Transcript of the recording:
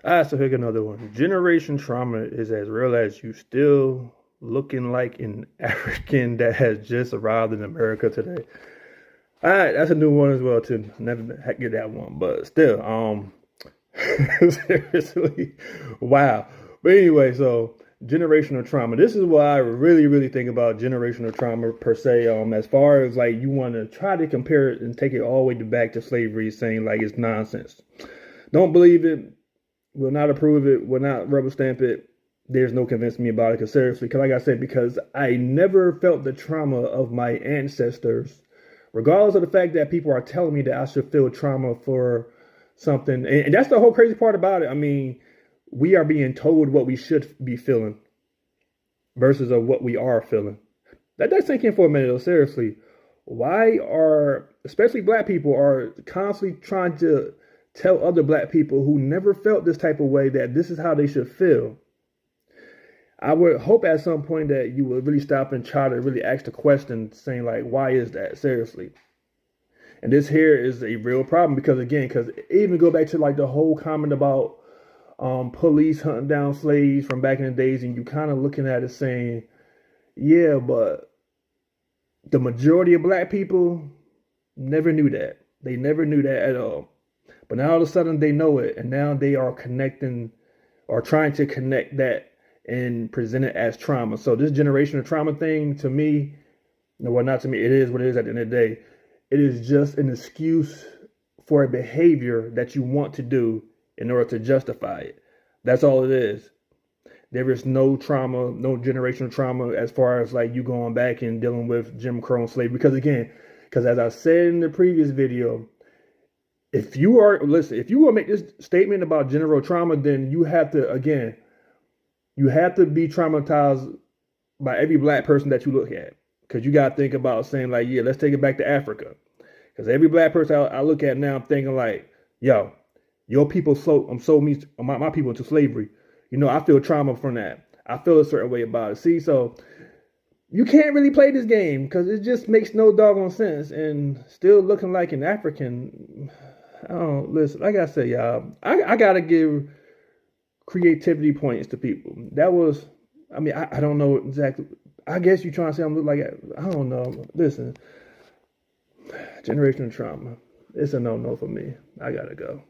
So here's another one. Generation trauma is as real as you still looking like an African that has just arrived in America today. All right, that's a new one as well too. Never get that one, but still, seriously, wow. But anyway, so generational trauma. This is what I really, really think about generational trauma per se. As far as like you want to try to compare it and take it all the way back to slavery, saying like it's nonsense. Don't believe it. Will not approve it. Will not rubber stamp it. There's no convincing me about it. Because seriously, because like I said, because I never felt the trauma of my ancestors, regardless of the fact that people are telling me that I should feel trauma for something. And that's the whole crazy part about it. I mean, we are being told what we should be feeling versus of what we are feeling. Let that sink in for a minute, though, seriously. Why are, especially black people, are constantly trying to tell other black people who never felt this type of way that this is how they should feel? I would hope at some point that you would really stop and try to really ask the question, saying like, why is that? Seriously. And this here is a real problem because again, because even go back to like the whole comment about police hunting down slaves from back in the days, and you kind of looking at it saying, yeah, but the majority of black people never knew that. They never knew that at all. But now all of a sudden they know it, and now they are connecting or trying to connect that and present it as trauma. So this generational trauma thing, to me, no, well, not to me, it is what it is at the end of the day. It is just an excuse for a behavior that you want to do in order to justify it. That's all it is. There is no trauma, no generational trauma as far as like you going back and dealing with Jim Crow and slavery. Because again, because as I said in the previous video, if you are, listen, if you want to make this statement about general trauma, then you have to, again, you have to be traumatized by every black person that you look at. Because you got to think about saying like, yeah, let's take it back to Africa. Because every black person I look at now, I'm thinking like, yo, your people sold me, my people into slavery. You know, I feel trauma from that. I feel a certain way about it. See, so you can't really play this game because it just makes no doggone sense. And still looking like an African. Oh, listen, like I said, y'all, I got to give creativity points to people. That was, I mean, I don't know exactly. I guess you're trying to say I'm look like, I don't know. Listen, generational trauma. It's a no-no for me. I got to go.